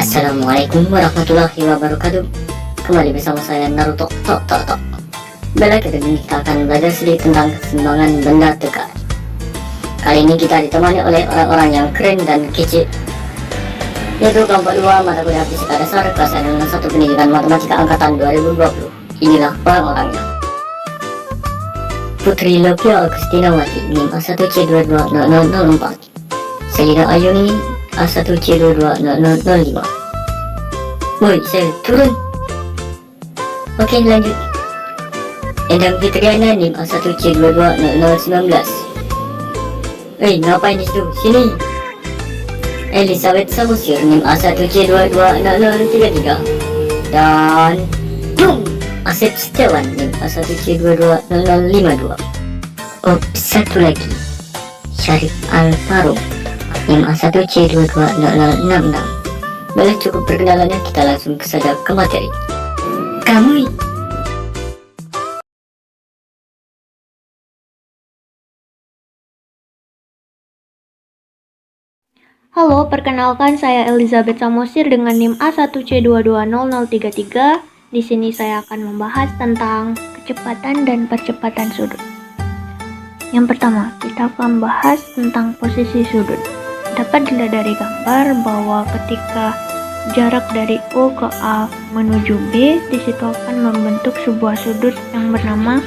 Assalamualaikum warahmatullahi wabarakatuh. Kembali bersama saya Naruto Tok. Balik lagi kita akan belajar sedikit tentang keseimbangan benda tegar. Kali ini kita ditemani oleh orang-orang yang keren dan kece, yaitu kelompok 2 mata kuliah fisika dasar kelas 1 pendidikan matematika angkatan 2020. Inilah orang-orangnya. Putri Lovia Agustinawati, NIM A1C220004. Selina Ayuni A1C220005. Woi, saya turun. Oke, lanjut. Endang Fitriana, NIM A1C220019. Ngapain di situ? Sini. Elizabeth Samosir, NIM A1C220033. Dan Asep Setiawan, NIM A1C220052. Oh, satu lagi, Syarif Al-Faruq, NIM A1C220066. Baiklah, cukup perkenalannya, kita langsung saja ke materi. Kamu Halo, perkenalkan saya Elizabeth Samosir dengan NIM A1C220033. Di sini saya akan membahas tentang kecepatan dan percepatan sudut. Yang pertama, kita akan bahas tentang posisi sudut. Dapat dilihat dari gambar bahwa ketika jarak dari O ke A menuju B, di situ akan membentuk sebuah sudut yang bernama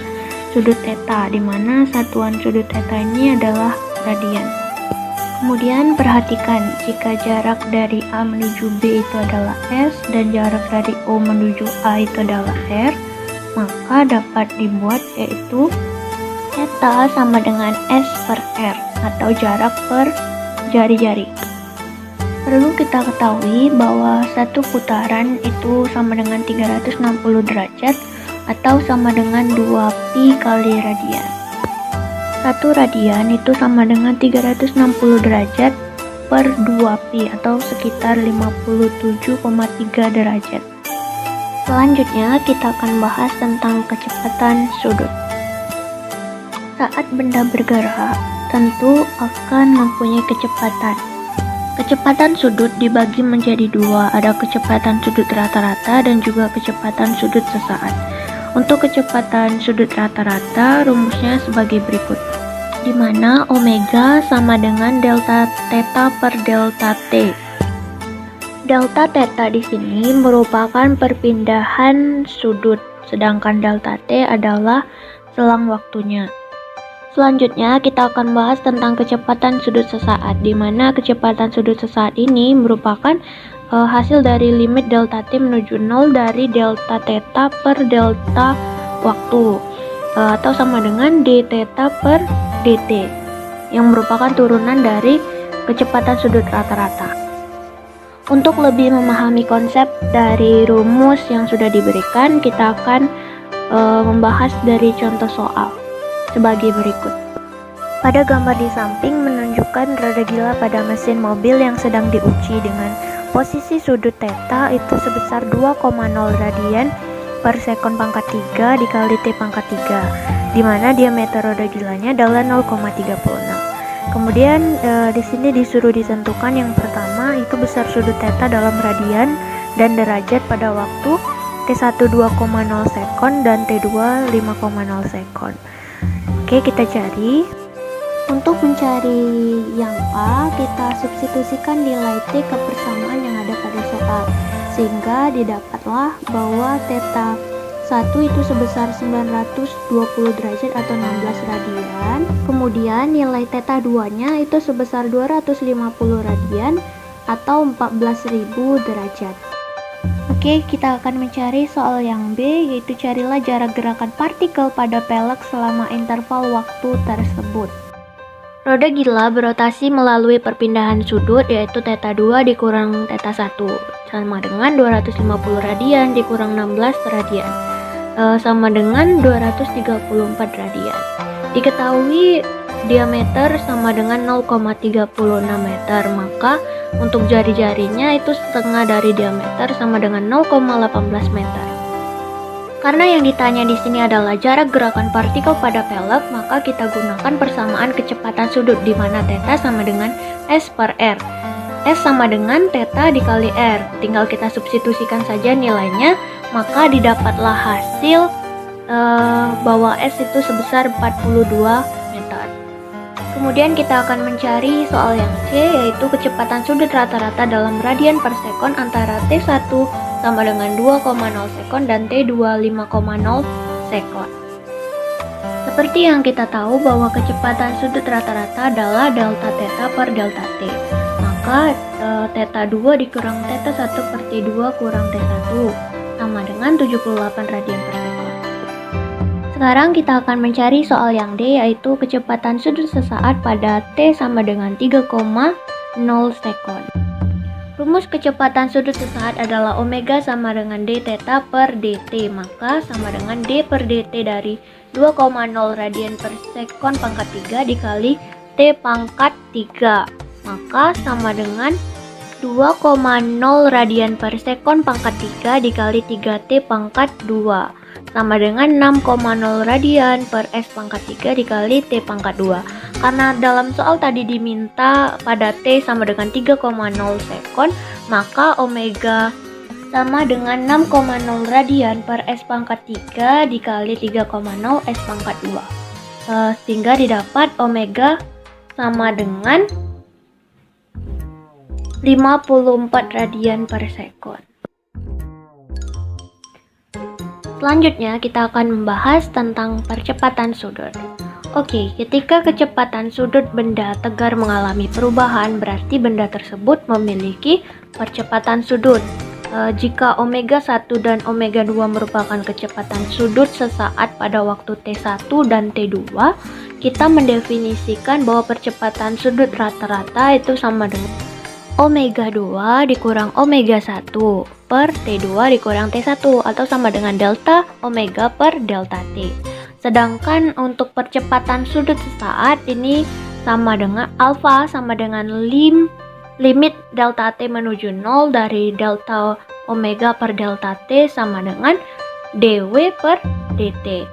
sudut theta, di mana satuan sudut theta ini adalah radian. Kemudian perhatikan, jika jarak dari A menuju B itu adalah S dan jarak dari O menuju A itu adalah R, maka dapat dibuat yaitu theta sama dengan S per R atau jarak per jari-jari. Perlu kita ketahui bahwa satu putaran itu sama dengan 360 derajat atau sama dengan 2pi kali radian. Satu radian itu sama dengan 360 derajat per 2pi atau sekitar 57,3 derajat. Selanjutnya kita akan bahas tentang kecepatan sudut. Saat benda bergerak, tentu akan mempunyai kecepatan. Kecepatan sudut dibagi menjadi dua, ada kecepatan sudut rata-rata dan juga kecepatan sudut sesaat. Untuk kecepatan sudut rata-rata, rumusnya sebagai berikut, di mana omega sama dengan delta theta per delta t. Delta theta di sini merupakan perpindahan sudut, sedangkan delta t adalah selang waktunya. Selanjutnya kita akan bahas tentang kecepatan sudut sesaat, di mana kecepatan sudut sesaat ini merupakan hasil dari limit delta t menuju 0 dari delta theta per delta waktu, atau sama dengan d theta per dt, yang merupakan turunan dari kecepatan sudut rata-rata. Untuk lebih memahami konsep dari rumus yang sudah diberikan, kita akan membahas dari contoh soal sebagai berikut. Pada gambar di samping menunjukkan roda gila pada mesin mobil yang sedang diuji dengan posisi sudut theta itu sebesar 2,0 radian per sekon pangkat 3 dikali t pangkat 3, di mana diameter roda gilanya adalah 0,36. Kemudian di sini disuruh ditentukan yang pertama itu besar sudut theta dalam radian dan derajat pada waktu T1 2,0 sekon dan T2 5,0 sekon. Oke, kita cari. Untuk mencari yang A, kita substitusikan nilai T ke persamaan yang ada pada soal, sehingga didapatlah bahwa theta 1 itu sebesar 920 derajat atau 16 radian. Kemudian nilai theta 2-nya itu sebesar 250 radian atau 14.000 derajat. Oke, kita akan mencari soal yang B, yaitu carilah jarak gerakan partikel pada pelek selama interval waktu tersebut. Roda gila berotasi melalui perpindahan sudut, yaitu theta 2 dikurang theta 1 sama dengan 250 radian dikurang 16 radian sama dengan 234 radian. Diketahui diameter sama dengan 0,36 meter, maka untuk jari-jarinya itu setengah dari diameter sama dengan 0,18 meter. Karena yang ditanya di sini adalah jarak gerakan partikel pada pelek, maka kita gunakan persamaan kecepatan sudut, di mana theta sama dengan S per R. S sama dengan theta dikali R. Tinggal kita substitusikan saja nilainya, maka didapatlah hasil bahwa S itu sebesar 42 meter. Kemudian kita akan mencari soal yang C, yaitu kecepatan sudut rata-rata dalam radian per sekon antara T1 sama dengan 2,0 sekon dan T2 5,0 sekon. Seperti yang kita tahu bahwa kecepatan sudut rata-rata adalah delta theta per delta T. Maka theta 2 dikurang theta 1 per T2 kurang T1 sama dengan 78 radian per sekon. Sekarang kita akan mencari soal yang D, yaitu kecepatan sudut sesaat pada T sama dengan 3,0 sekon. Rumus kecepatan sudut sesaat adalah omega sama dengan d theta per dt, maka sama dengan d per dt dari 2,0 radian per sekon pangkat 3 dikali t pangkat 3, maka sama dengan 2,0 radian per sekon pangkat 3 dikali 3t pangkat 2, sama dengan 6,0 radian per s pangkat 3 dikali t pangkat 2. Karena dalam soal tadi diminta pada t sama dengan 3,0 sekon, maka omega sama dengan 6,0 radian per s pangkat 3 dikali 3,0 s pangkat 2. Sehingga didapat omega sama dengan 54 radian per sekon. Selanjutnya kita akan membahas tentang percepatan sudut. Oke, ketika kecepatan sudut benda tegar mengalami perubahan, berarti benda tersebut memiliki percepatan sudut. Jika omega 1 dan omega 2 merupakan kecepatan sudut sesaat pada waktu T1 dan T2, kita mendefinisikan bahwa percepatan sudut rata-rata itu sama dengan omega 2 dikurang omega 1 per T2 dikurang T1, atau sama dengan delta omega per delta T. Sedangkan untuk percepatan sudut sesaat ini sama dengan alfa sama dengan limit delta T menuju 0 dari delta omega per delta T sama dengan dw per dt.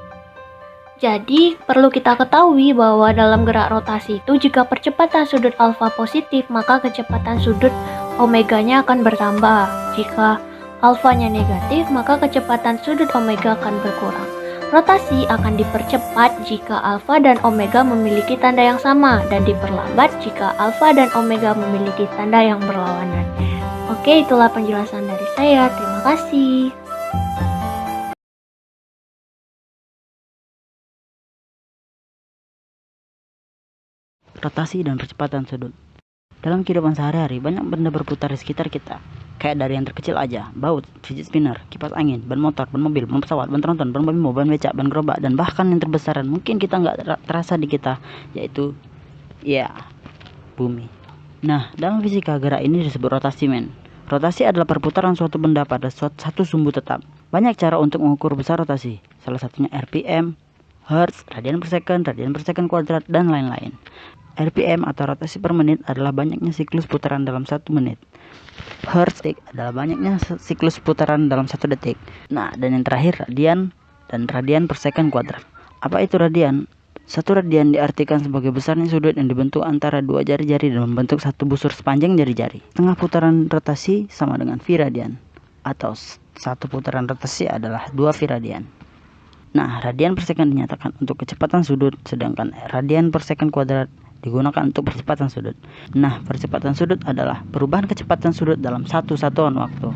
Jadi perlu kita ketahui bahwa dalam gerak rotasi itu jika percepatan sudut alfa positif, maka kecepatan sudut omeganya akan bertambah. Jika alfanya negatif, maka kecepatan sudut omega akan berkurang. Rotasi akan dipercepat jika alfa dan omega memiliki tanda yang sama, dan diperlambat jika alfa dan omega memiliki tanda yang berlawanan. Oke, itulah penjelasan dari saya. Terima kasih. Rotasi dan percepatan sudut. Dalam kehidupan sehari-hari, banyak benda berputar di sekitar kita. Kayak dari yang terkecil aja, baut, fidget spinner, kipas angin, ban motor, ban mobil, ban pesawat, ban tronton, ban bemo, ban becak, ban gerobak, dan bahkan yang terbesar dan mungkin kita nggak terasa di kita, yaitu bumi. Nah, dalam fisika gerak ini disebut rotasi, men. Rotasi adalah perputaran suatu benda pada satu sumbu tetap. Banyak cara untuk mengukur besar rotasi, salah satunya RPM, Hertz, radian per second kuadrat, dan lain-lain. RPM atau rotasi per menit adalah banyaknya siklus putaran dalam 1 menit. Hertz adalah banyaknya siklus putaran dalam 1 detik. Nah, dan yang terakhir radian dan radian per second kuadrat. Apa itu radian? Satu radian diartikan sebagai besarnya sudut yang dibentuk antara dua jari-jari dan membentuk satu busur sepanjang jari-jari. Setengah putaran rotasi sama dengan V radian, atau satu putaran rotasi adalah 2 V radian. Nah, radian per second dinyatakan untuk kecepatan sudut, sedangkan radian per second kuadrat digunakan untuk percepatan sudut. Nah, percepatan sudut adalah perubahan kecepatan sudut dalam satu satuan waktu.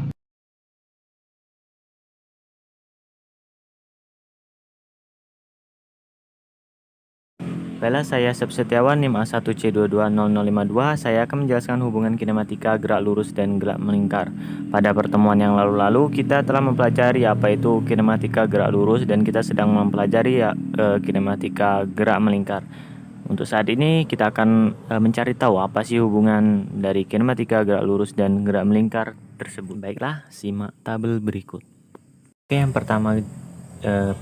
Baiklah, saya Sep Setiawan, NIM A1C220052. Saya akan menjelaskan hubungan kinematika gerak lurus dan gerak melingkar. Pada pertemuan yang lalu-lalu, kita telah mempelajari apa itu kinematika gerak lurus dan kita sedang mempelajari kinematika gerak melingkar. Untuk saat ini kita akan mencari tahu apa sih hubungan dari kinematika gerak lurus dan gerak melingkar tersebut. Baiklah, simak tabel berikut. Oke, yang pertama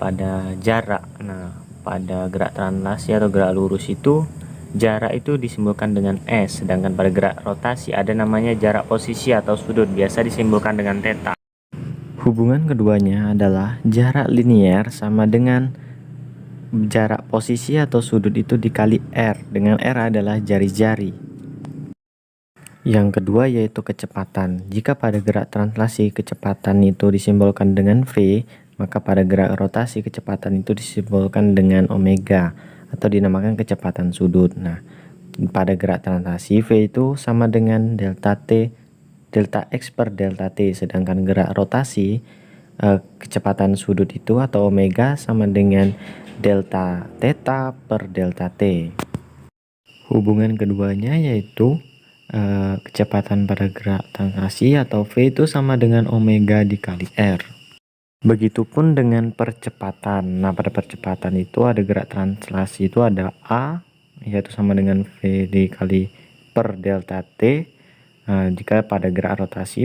pada jarak. Nah, pada gerak translasi atau gerak lurus itu jarak itu disimbolkan dengan S, sedangkan pada gerak rotasi ada namanya jarak posisi atau sudut, biasa disimbolkan dengan theta. Hubungan keduanya adalah jarak linier sama dengan jarak posisi atau sudut itu dikali R, dengan R adalah jari-jari. Yang kedua yaitu kecepatan. Jika pada gerak translasi kecepatan itu disimbolkan dengan V, maka pada gerak rotasi kecepatan itu disimbolkan dengan omega atau dinamakan kecepatan sudut. Nah, pada gerak translasi V itu sama dengan delta T, delta X per delta T, sedangkan gerak rotasi kecepatan sudut itu atau omega sama dengan delta theta per delta T. Hubungan keduanya yaitu kecepatan pada gerak translasi atau V itu sama dengan omega dikali R. Begitupun dengan percepatan. Nah, pada percepatan itu ada gerak translasi itu ada A, yaitu sama dengan V dikali per delta T. Jika pada gerak rotasi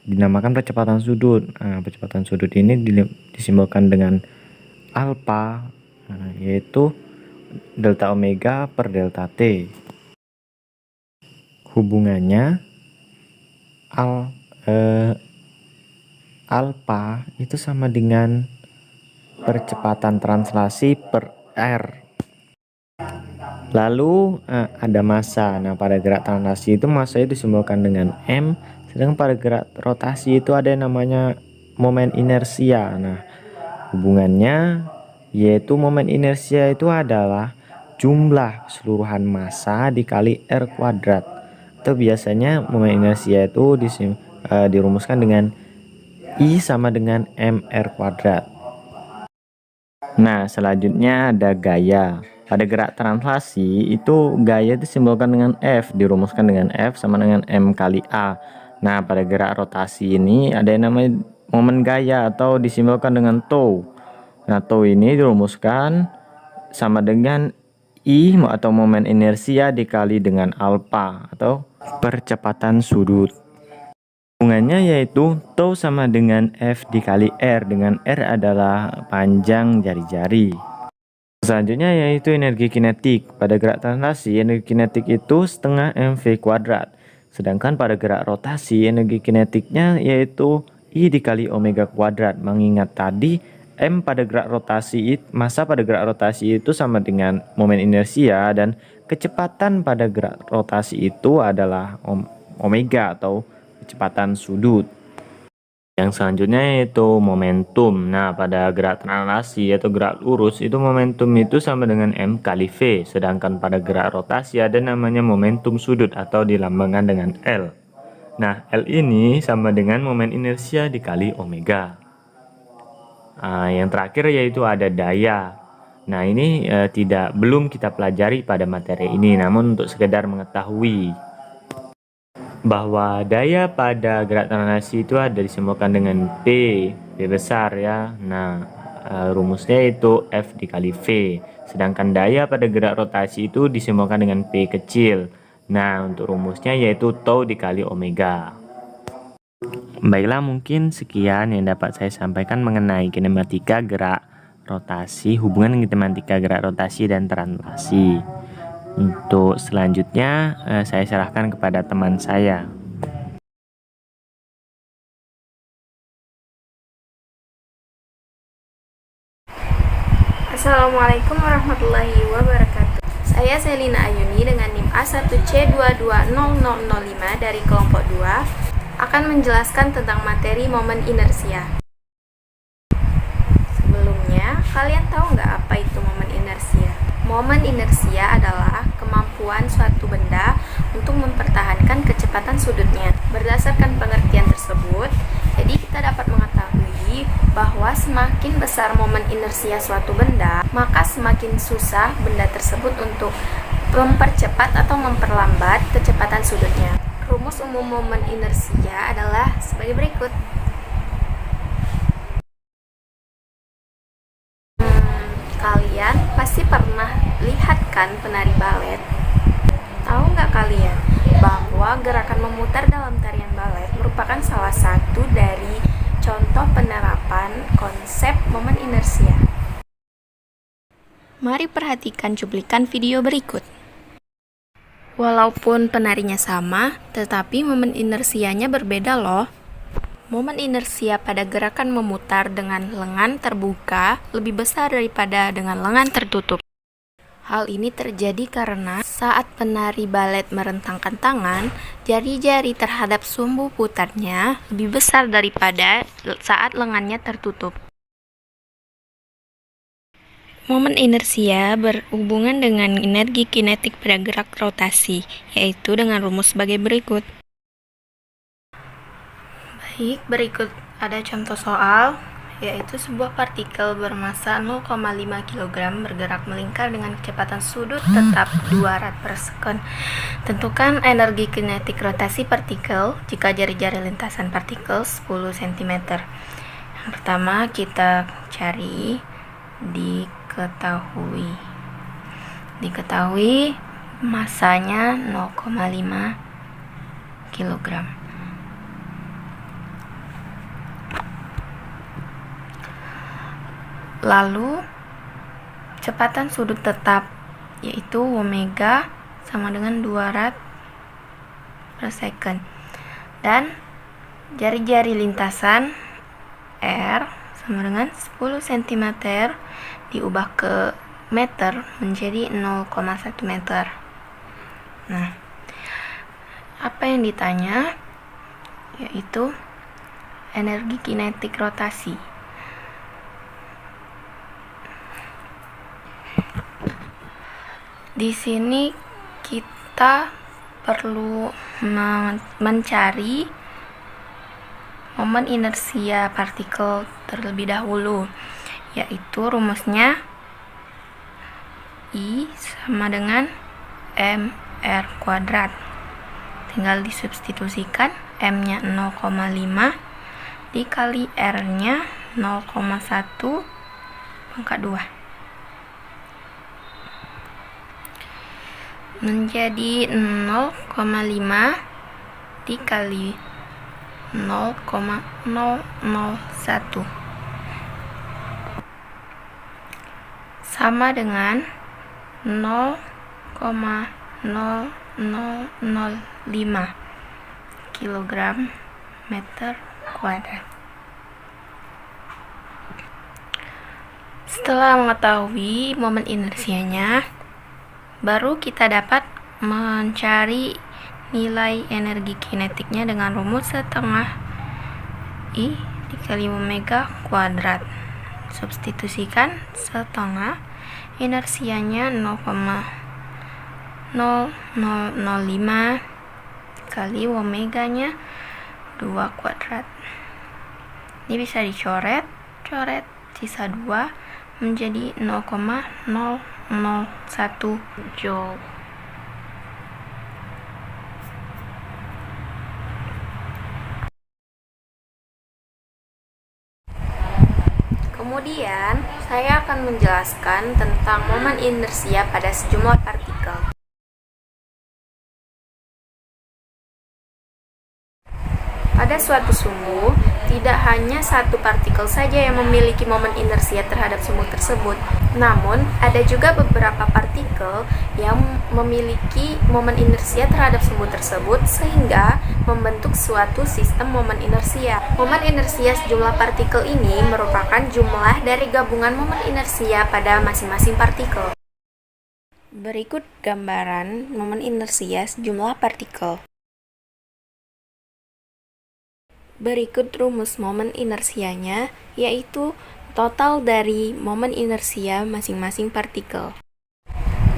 dinamakan percepatan sudut. Percepatan sudut ini disimbolkan dengan alpha, yaitu delta omega per delta T. Hubungannya alpha itu sama dengan percepatan translasi per R. Lalu ada massa. Nah, pada gerak translasi itu massa itu disimbolkan dengan M, sedangkan pada gerak rotasi itu ada yang namanya momen inersia. Nah, hubungannya yaitu momen inersia itu adalah jumlah keseluruhan massa dikali R kuadrat. Atau biasanya momen inersia itu dirumuskan dengan I sama dengan mr kuadrat. Nah, selanjutnya ada gaya. Pada gerak translasi itu gaya disimbolkan dengan F, dirumuskan dengan F sama dengan M kali A. Nah, pada gerak rotasi ini ada yang namanya momen gaya atau disimbolkan dengan tau. Nah, tau ini dirumuskan sama dengan I atau momen inersia dikali dengan alpha atau percepatan sudut. Hubungannya yaitu tau sama dengan F dikali R, dengan R adalah panjang jari-jari. Selanjutnya yaitu energi kinetik. Pada gerak translasi energi kinetik itu setengah mv kuadrat. Sedangkan pada gerak rotasi energi kinetiknya yaitu I dikali omega kuadrat. Mengingat tadi M pada gerak rotasi, massa pada gerak rotasi itu sama dengan momen inersia, dan kecepatan pada gerak rotasi itu adalah omega atau kecepatan sudut. Yang selanjutnya yaitu momentum. Nah, pada gerak translasi atau gerak lurus itu momentum itu sama dengan M kali V, sedangkan pada gerak rotasi ada namanya momentum sudut atau dilambangkan dengan L. Nah, L ini sama dengan momen inersia dikali omega. Yang terakhir yaitu ada daya. Nah, ini belum kita pelajari pada materi ini, namun untuk sekedar mengetahui bahwa daya pada gerak translasi itu ada disimbolkan dengan P besar ya. Nah, rumusnya itu F dikali V. Sedangkan daya pada gerak rotasi itu disimbolkan dengan P kecil. Nah, untuk rumusnya yaitu tau dikali omega. Baiklah, mungkin sekian yang dapat saya sampaikan mengenai kinematika gerak rotasi, hubungan kinematika gerak rotasi dan translasi. Untuk selanjutnya saya serahkan kepada teman saya. Assalamualaikum warahmatullahi wabarakatuh. Saya Selina Ayuni dengan NIM A1C220005 dari kelompok 2 akan menjelaskan tentang materi momen inersia. Sebelumnya, kalian tahu nggak apa itu momen inersia? Momen inersia adalah kemampuan suatu benda untuk mempertahankan kecepatan sudutnya. Berdasarkan pengertian tersebut, jadi kita dapat mengetahui bahwa semakin besar momen inersia suatu benda, maka semakin susah benda tersebut untuk mempercepat atau memperlambat kecepatan sudutnya. Rumus umum momen inersia adalah sebagai berikut. Kalian pasti pernah lihat kan penari balet? Tahu nggak kalian bahwa gerakan memutar dalam tarian balet merupakan salah satu dari contoh penerapan konsep momen inersia? Mari perhatikan cuplikan video berikut. Walaupun penarinya sama, tetapi momen inersianya berbeda loh. Momen inersia pada gerakan memutar dengan lengan terbuka lebih besar daripada dengan lengan tertutup. Hal ini terjadi karena saat penari balet merentangkan tangan, jari-jari terhadap sumbu putarnya lebih besar daripada saat lengannya tertutup. Momen inersia berhubungan dengan energi kinetik pada gerak rotasi, yaitu dengan rumus sebagai berikut. Baik, berikut ada contoh soal, yaitu sebuah partikel bermassa 0,5 kg bergerak melingkar dengan kecepatan sudut tetap 2 rad per sekon. Tentukan energi kinetik rotasi partikel jika jari-jari lintasan partikel 10 cm. Yang pertama kita cari diketahui massanya 0,5 kg. Lalu kecepatan sudut tetap yaitu omega sama dengan 2 rad per second, dan jari-jari lintasan R sama dengan 10 cm diubah ke meter menjadi 0,1 meter. Nah, apa yang ditanya yaitu energi kinetik rotasi. Di sini kita perlu mencari momen inersia partikel terlebih dahulu, yaitu rumusnya I sama dengan mr kuadrat. Tinggal disubstitusikan, m-nya 0,5 dikali r-nya 0,1 pangkat 2. Menjadi 0,5 dikali 0,001 sama dengan 0,0005 kilogram meter kuadrat. Setelah mengetahui momen inersianya, baru kita dapat mencari nilai energi kinetiknya dengan rumus setengah I dikali omega kuadrat. Substitusikan setengah, inersianya 0,0005 kali omeganya 2 kuadrat. Ini bisa dicoret, sisa 2 menjadi 0,001 joule. Kemudian, saya akan menjelaskan tentang momen inersia pada sejumlah partikel. Pada suatu sumbu, tidak hanya satu partikel saja yang memiliki momen inersia terhadap sumbu tersebut, namun ada juga beberapa partikel yang memiliki momen inersia terhadap sumbu tersebut sehingga membentuk suatu sistem momen inersia. Momen inersia sejumlah partikel ini merupakan jumlah dari gabungan momen inersia pada masing-masing partikel. Berikut gambaran momen inersia sejumlah partikel. Berikut rumus momen inersianya, yaitu total dari momen inersia masing-masing partikel.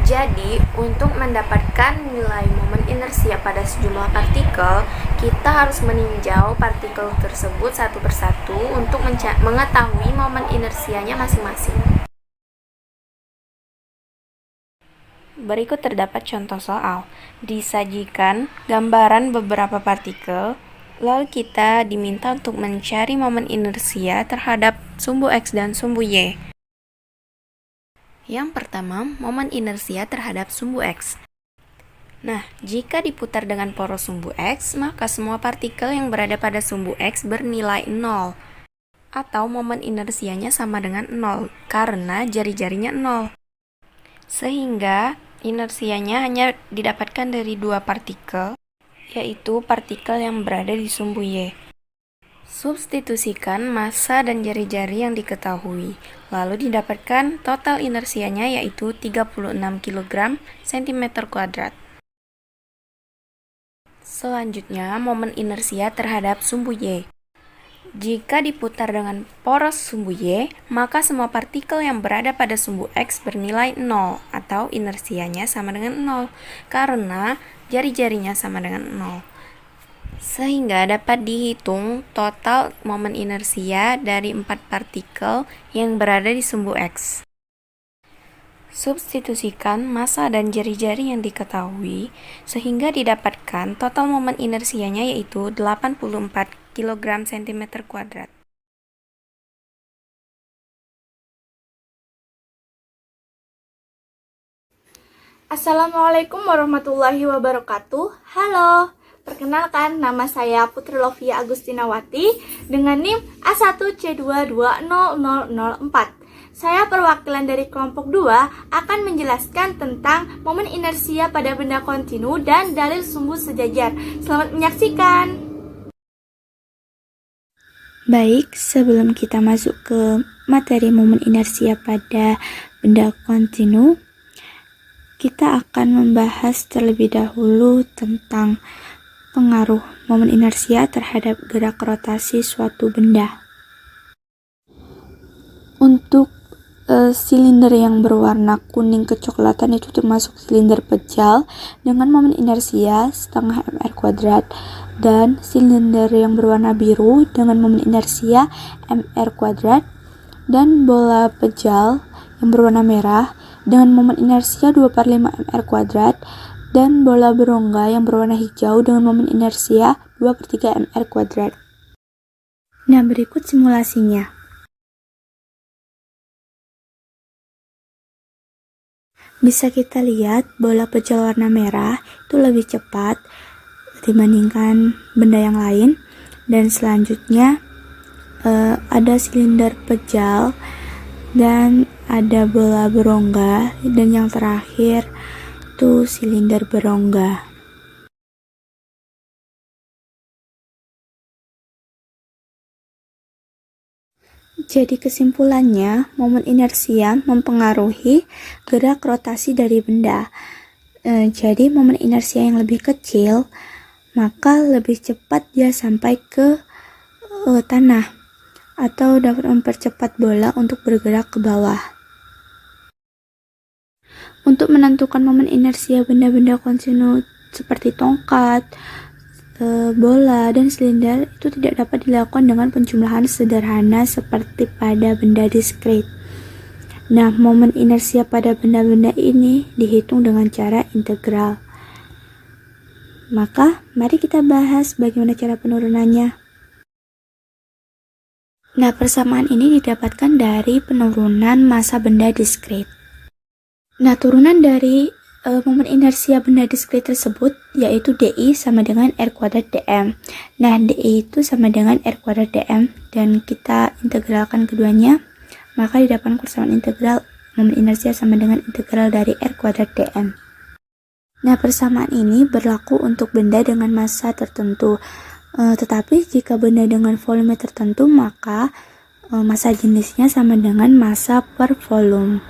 Jadi, untuk mendapatkan nilai momen inersia pada sejumlah partikel, kita harus meninjau partikel tersebut satu persatu untuk mengetahui momen inersianya masing-masing. Berikut terdapat contoh soal. Disajikan gambaran beberapa partikel, lalu kita diminta untuk mencari momen inersia terhadap sumbu X dan sumbu Y. Yang pertama, momen inersia terhadap sumbu X. Nah, jika diputar dengan poros sumbu X, maka semua partikel yang berada pada sumbu X bernilai 0. Atau momen inersianya sama dengan 0, karena jari-jarinya 0. Sehingga, inersianya hanya didapatkan dari dua partikel, yaitu partikel yang berada di sumbu Y. Substitusikan massa dan jari-jari yang diketahui, lalu didapatkan total inersianya yaitu 36 kg cm². Selanjutnya, momen inersia terhadap sumbu Y. Jika diputar dengan poros sumbu Y, maka semua partikel yang berada pada sumbu X bernilai 0 atau inersianya sama dengan 0 karena jari-jarinya sama dengan 0. Sehingga dapat dihitung total momen inersia dari 4 partikel yang berada di sumbu X. Substitusikan massa dan jari-jari yang diketahui sehingga didapatkan total momen inersianya yaitu 84 kg cm². Assalamualaikum warahmatullahi wabarakatuh. Halo, perkenalkan nama saya Putri Lovia Agustinawati dengan NIM A1C220004. Saya perwakilan dari kelompok 2 akan menjelaskan tentang momen inersia pada benda kontinu dan dalil sumbu sejajar. Selamat menyaksikan. Baik, sebelum kita masuk ke materi momen inersia pada benda kontinu, kita akan membahas terlebih dahulu tentang pengaruh momen inersia terhadap gerak rotasi suatu benda. Untuk silinder yang berwarna kuning kecoklatan itu termasuk silinder pejal dengan momen inersia setengah mr², dan silinder yang berwarna biru dengan momen inersia mr², dan bola pejal yang berwarna merah dengan momen inersia 2/5 mr², dan bola berongga yang berwarna hijau dengan momen inersia 2/3 mr². Nah, berikut simulasinya. Bisa kita lihat bola pejal warna merah itu lebih cepat dibandingkan benda yang lain, dan selanjutnya ada silinder pejal dan ada bola berongga, dan yang terakhir itu silinder berongga. Jadi kesimpulannya, momen inersia mempengaruhi gerak rotasi dari benda. Jadi momen inersia yang lebih kecil, maka lebih cepat dia sampai ke tanah atau dapat mempercepat bola untuk bergerak ke bawah. Untuk menentukan momen inersia benda-benda kontinu seperti tongkat, bola, dan silinder itu tidak dapat dilakukan dengan penjumlahan sederhana seperti pada benda diskrit. Nah, momen inersia pada benda-benda ini dihitung dengan cara integral. Maka, mari kita bahas bagaimana cara penurunannya. Nah, persamaan ini didapatkan dari penurunan massa benda diskrit. Nah, turunan dari momen inersia benda diskrit tersebut yaitu dI sama dengan R² dm. Nah, dI itu sama dengan R² dm, dan kita integralkan keduanya, maka didapatkan persamaan integral momen inersia sama dengan integral dari R² dm. Nah, persamaan ini berlaku untuk benda dengan massa tertentu, tetapi jika benda dengan volume tertentu, maka massa jenisnya sama dengan massa per volume.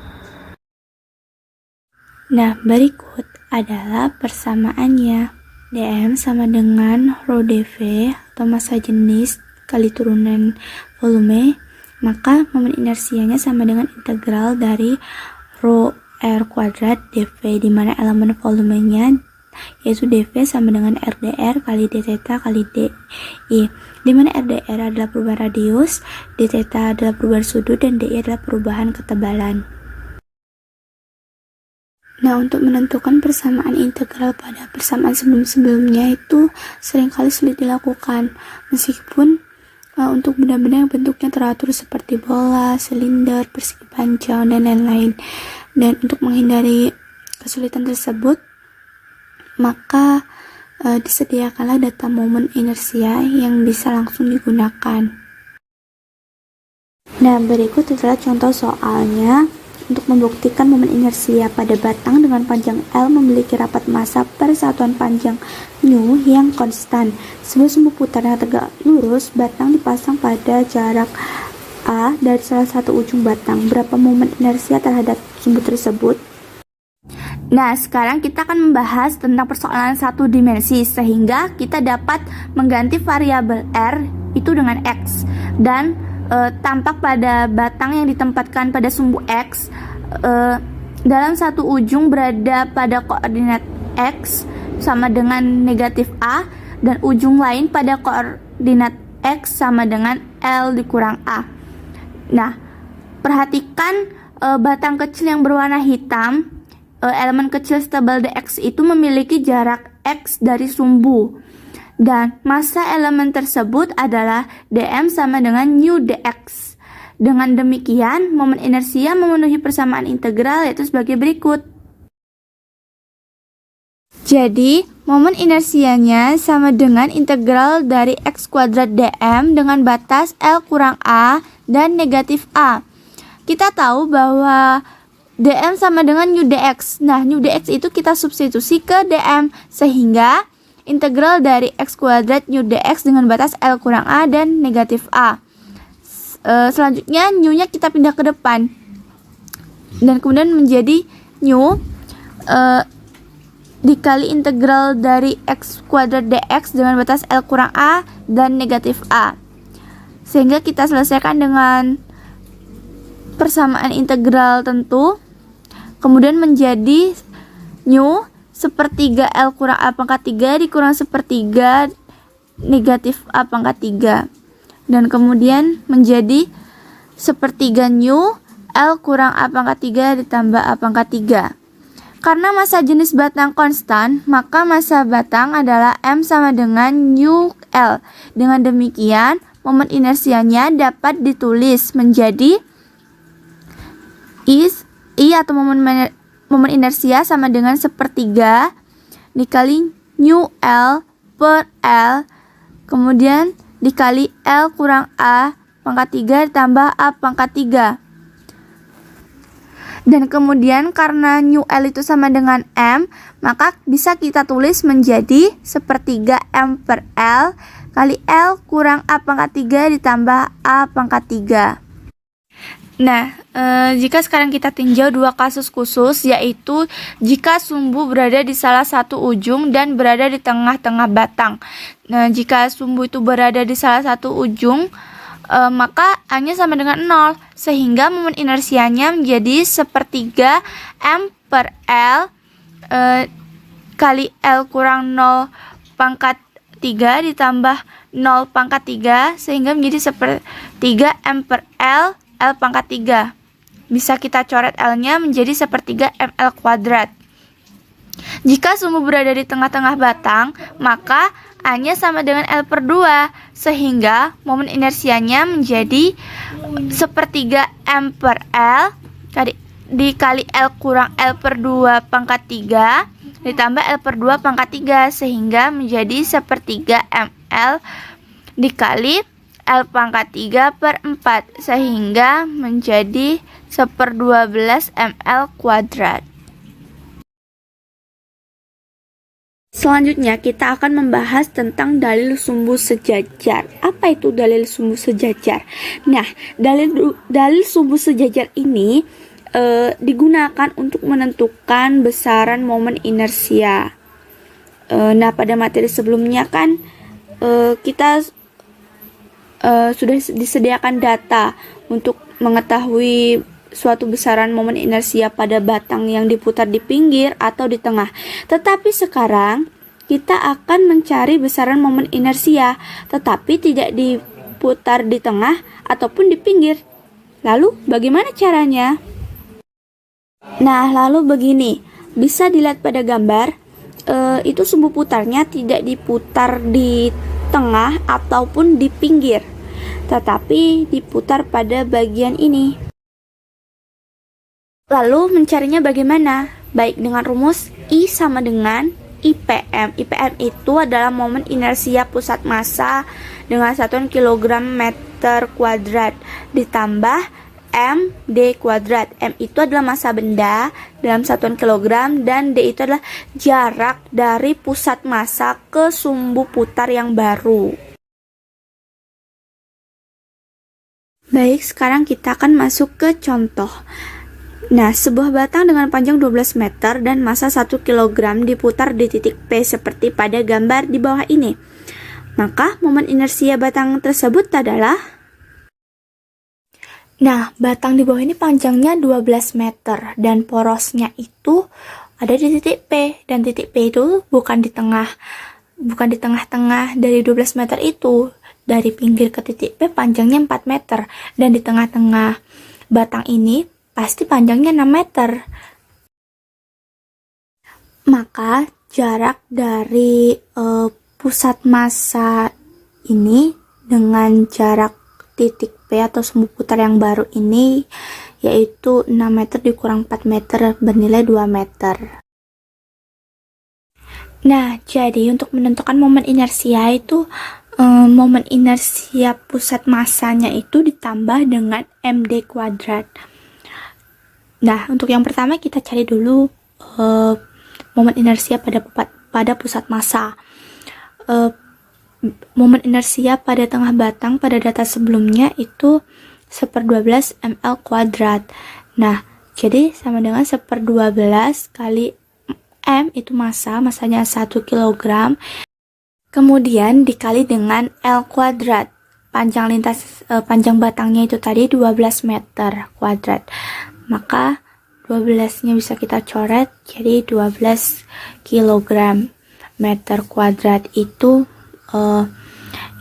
Nah, berikut adalah persamaannya. dm sama dengan rho dv atau massa jenis kali turunan volume, maka momen inersianya sama dengan integral dari rho r² dv, di mana elemen volumenya yaitu dv sama dengan rdr kali dθ kali di, di mana rdr adalah perubahan radius, dθ adalah perubahan sudut, dan di adalah perubahan ketebalan. Nah, untuk menentukan persamaan integral pada persamaan sebelum-sebelumnya itu seringkali sulit dilakukan, meskipun untuk benda-benda yang bentuknya teratur seperti bola, silinder, persegi panjang, dan lain-lain. Dan untuk menghindari kesulitan tersebut, maka disediakanlah data momen inersia yang bisa langsung digunakan. Nah, berikut adalah contoh soalnya untuk membuktikan momen inersia pada batang dengan panjang L memiliki rapat massa per satuan panjang nu yang konstan. Sebuah sumbu putar yang tegak lurus, batang dipasang pada jarak A dari salah satu ujung batang. Berapa momen inersia terhadap sumbu tersebut? Nah, sekarang kita akan membahas tentang persoalan satu dimensi, sehingga kita dapat mengganti variabel R itu dengan X, dan tampak pada batang yang ditempatkan pada sumbu X dalam satu ujung berada pada koordinat X sama dengan negatif A, dan ujung lain pada koordinat X sama dengan L dikurang A. Nah, perhatikan batang kecil yang berwarna hitam, elemen kecil stable dx itu memiliki jarak x dari sumbu, dan massa elemen tersebut adalah dm sama dengan nu dx. Dengan demikian, momen inersia memenuhi persamaan integral yaitu sebagai berikut. Jadi, momen inersianya sama dengan integral dari x kuadrat dm dengan batas L kurang A dan negatif A. Kita tahu bahwa dm sama dengan nu dx. Nah, nu dx itu kita substitusi ke dm, sehingga integral dari x kuadrat nu dx dengan batas L kurang A dan negatif A. Selanjutnya, nu-nya kita pindah ke depan, dan kemudian menjadi nu dikali integral dari x kuadrat dx dengan batas L kurang A dan negatif A. Sehingga kita selesaikan dengan persamaan integral tentu. Kemudian menjadi nu sepertiga L kurang A pangkat 3 dikurang sepertiga negatif A pangkat 3. Dan kemudian menjadi sepertiga nu L kurang A pangkat 3 ditambah A pangkat 3. Karena massa jenis batang konstan, maka massa batang adalah M sama dengan nu L. Dengan demikian, momen inersianya dapat ditulis menjadi I atau momen inersia sama dengan sepertiga dikali nu L per L, kemudian dikali L kurang A pangkat 3 ditambah A pangkat 3. Dan kemudian karena nu L itu sama dengan M, maka bisa kita tulis menjadi sepertiga M per L kali L kurang A pangkat 3 ditambah A pangkat 3. Nah, jika sekarang kita tinjau dua kasus khusus, yaitu jika sumbu berada di salah satu ujung dan berada di tengah-tengah batang. Nah, jika sumbu itu berada di salah satu ujung, maka A-nya sama dengan 0, sehingga momen inersianya menjadi sepertiga M per L kali L kurang 0 pangkat 3 ditambah 0 pangkat 3, sehingga menjadi sepertiga M per L pangkat 3. Bisa kita coret L-nya menjadi sepertiga ml kuadrat. Jika sumbu berada di tengah-tengah batang, maka A-nya sama dengan L per 2, sehingga momen inersianya menjadi sepertiga M per L dikali L kurang L per 2 pangkat 3 ditambah L per 2 pangkat 3, sehingga menjadi sepertiga ml dikali L pangkat 3 per 4, sehingga menjadi 1/12 ml kuadrat. Selanjutnya kita akan membahas tentang dalil sumbu sejajar. Apa itu dalil sumbu sejajar? Nah, dalil sumbu sejajar ini digunakan untuk menentukan besaran momen inersia. Nah, pada materi sebelumnya kan kita sudah disediakan data untuk mengetahui suatu besaran momen inersia pada batang yang diputar di pinggir atau di tengah. Tetapi sekarang kita akan mencari besaran momen inersia, tetapi tidak diputar di tengah ataupun di pinggir. Lalu bagaimana caranya? Nah, lalu begini, bisa dilihat pada gambar, itu sumbu putarnya tidak diputar di tengah ataupun di pinggir, tetapi diputar pada bagian ini. Lalu mencarinya bagaimana? Baik dengan rumus I sama dengan IPM. IPM itu adalah momen inersia pusat massa dengan satuan kilogram meter kuadrat ditambah M D kuadrat. M itu adalah massa benda dalam satuan kilogram dan D itu adalah jarak dari pusat massa ke sumbu putar yang baru. Baik, sekarang kita akan masuk ke contoh. Nah, sebuah batang dengan panjang 12 meter dan massa 1 kg diputar di titik P seperti pada gambar di bawah ini. Maka, momen inersia batang tersebut adalah... Nah, batang di bawah ini panjangnya 12 meter dan porosnya itu ada di titik P. Dan titik P itu bukan di tengah-tengah dari 12 meter itu. Dari pinggir ke titik P panjangnya 4 meter. Dan di tengah-tengah batang ini pasti panjangnya 6 meter. Maka jarak dari pusat massa ini dengan jarak titik P atau sumbu putar yang baru ini yaitu 6 meter dikurang 4 meter bernilai 2 meter. Nah, jadi untuk menentukan momen inersia itu momen inersia pusat massanya itu ditambah dengan MD kuadrat. Nah, untuk yang pertama kita cari dulu momen inersia pada pusat massa. Momen inersia pada tengah batang pada data sebelumnya itu 1/12 ml kuadrat. Nah, jadi sama dengan 1/12 kali M itu massanya 1 kg. Kemudian dikali dengan L kuadrat. Panjang batangnya itu tadi 12 meter kuadrat. Maka 12-nya bisa kita coret jadi 12 kg meter kuadrat itu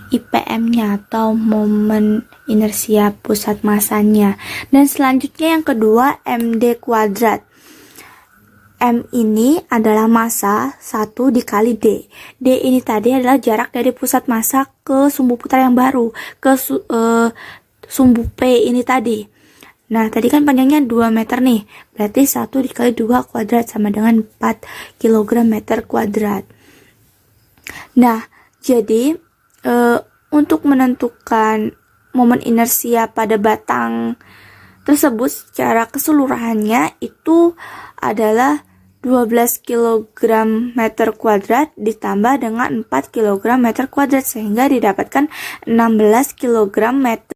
IPM-nya atau momen inersia pusat massanya. Dan selanjutnya yang kedua MD kuadrat. M ini adalah massa 1 dikali D. D ini tadi adalah jarak dari pusat massa ke sumbu putar yang baru, ke sumbu P ini tadi. Nah, tadi kan panjangnya 2 meter nih. Berarti 1 dikali 2 kuadrat sama dengan 4 kg meter kuadrat. Nah, jadi untuk menentukan momen inersia pada batang tersebut secara keseluruhannya itu adalah 12 kg meter kuadrat ditambah dengan 4 kg meter kuadrat sehingga didapatkan 16 kg meter.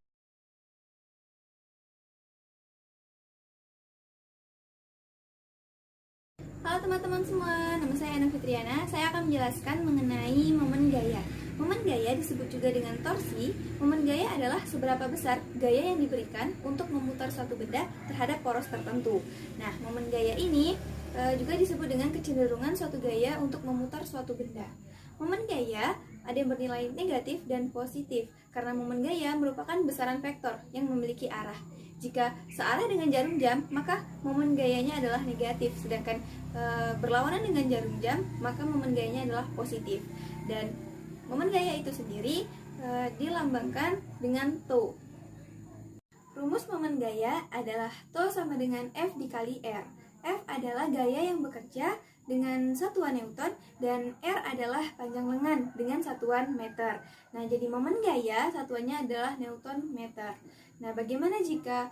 Halo teman-teman semua, nama saya Ana Fitriana. Saya akan menjelaskan mengenai momen gaya. Momen gaya disebut juga dengan torsi. Momen gaya adalah seberapa besar gaya yang diberikan untuk memutar suatu benda terhadap poros tertentu. Nah, momen gaya ini juga disebut dengan kecenderungan suatu gaya untuk memutar suatu benda. Momen gaya ada yang bernilai negatif dan positif, karena momen gaya merupakan besaran vektor yang memiliki arah. Jika searah dengan jarum jam, maka momen gayanya adalah negatif, sedangkan berlawanan dengan jarum jam, maka momen gayanya adalah positif. Dan momen gaya itu sendiri dilambangkan dengan tau. Rumus momen gaya adalah tau sama dengan F dikali R. F adalah gaya yang bekerja dengan satuan Newton dan R adalah panjang lengan dengan satuan meter. Nah, jadi momen gaya satuannya adalah Newton meter. Nah, bagaimana jika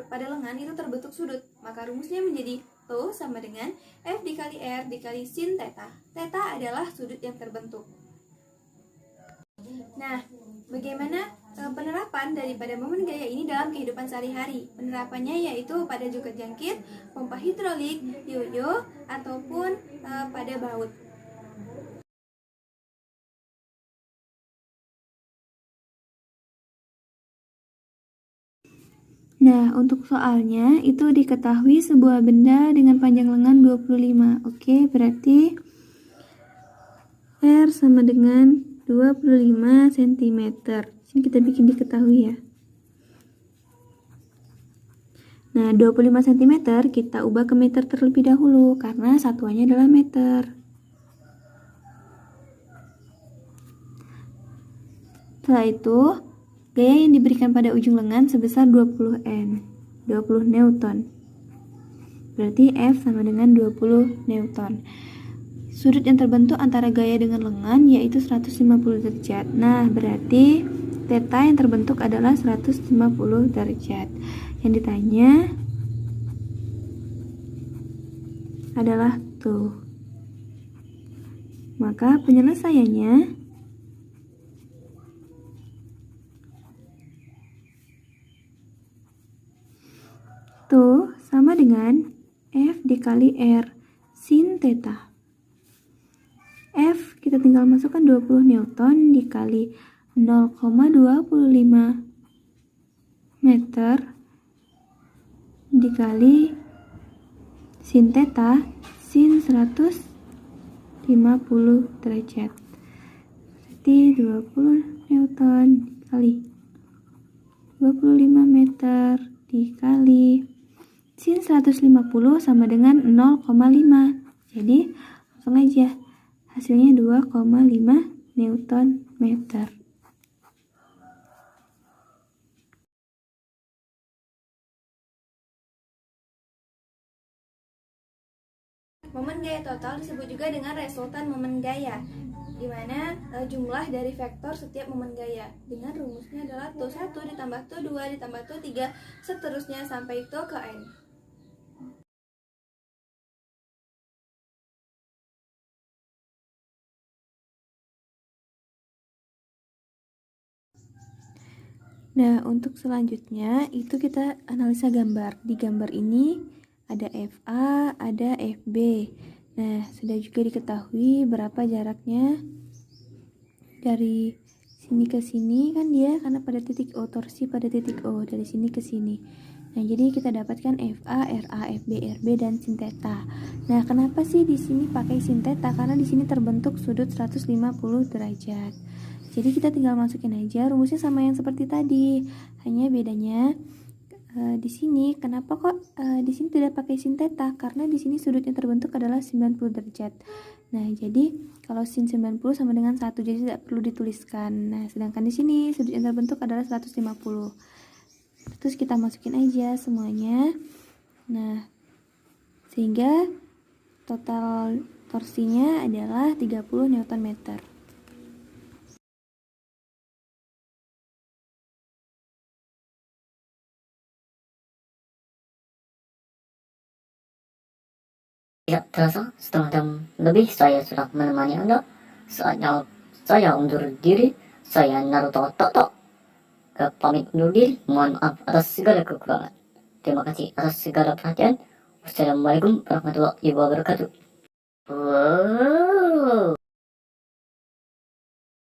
pada lengan itu terbentuk sudut? Maka rumusnya menjadi tau sama dengan F dikali R dikali sin theta. Theta adalah sudut yang terbentuk. Nah, bagaimana penerapan daripada momen gaya ini dalam kehidupan sehari-hari? Penerapannya yaitu pada joget jangkit, pompa hidrolik, yoyo, ataupun pada baut. Nah, untuk soalnya itu diketahui sebuah benda dengan panjang lengan 25. Oke, berarti R sama dengan 25 cm. Sini kita bikin diketahui ya. Nah, 25 cm kita ubah ke meter terlebih dahulu karena satuannya adalah meter. Setelah itu, gaya yang diberikan pada ujung lengan sebesar 20 Newton. Berarti F sama dengan 20 Newton. Sudut yang terbentuk antara gaya dengan lengan yaitu 150 derajat. Nah, berarti T theta yang terbentuk adalah 150 derajat. Yang ditanya adalah tuh. Maka penyelesaiannya tuh sama dengan F dikali R sin theta. F kita tinggal masukkan 20 Newton dikali 0,25 meter dikali sin theta sin 150 derajat. Berarti 20 Newton dikali 25 meter dikali sin 150 sama dengan 0,5. Jadi langsung aja hasilnya 2,5 Newton meter. Momen gaya total disebut juga dengan resultan momen gaya, di mana jumlah dari vektor setiap momen gaya. Dengan rumusnya adalah TU1 ditambah TU2 ditambah TU3 seterusnya sampai TU ke N. Nah, untuk selanjutnya itu kita analisa gambar. Di gambar ini ada FA, ada FB. Nah, sudah juga diketahui berapa jaraknya dari sini ke sini kan dia karena pada titik O, torsi pada titik O dari sini ke sini. Nah, jadi kita dapatkan FA, RA, FB, RB dan sin theta. Nah, kenapa sih di sini pakai sin theta? Karena di sini terbentuk sudut 150 derajat. Jadi kita tinggal masukin aja rumusnya sama yang seperti tadi. Hanya bedanya di sini kenapa kok di sini tidak pakai sin theta? Karena di sini sudut yang terbentuk adalah 90 derajat. Nah, jadi kalau sin 90 sama dengan 1, jadi tidak perlu dituliskan. Nah, sedangkan di sini sudut yang terbentuk adalah 150. Terus kita masukin aja semuanya. Nah, sehingga total torsinya adalah 30 Newton meter. Tidak terasa setengah jam lebih saya sudah menemani Anda. Saatnya saya undur diri. Saya Naruto Toto. Pamit undur diri. Mohon maaf atas segala kekurangan. Terima kasih atas segala perhatian. Wassalamualaikum warahmatullahi wabarakatuh.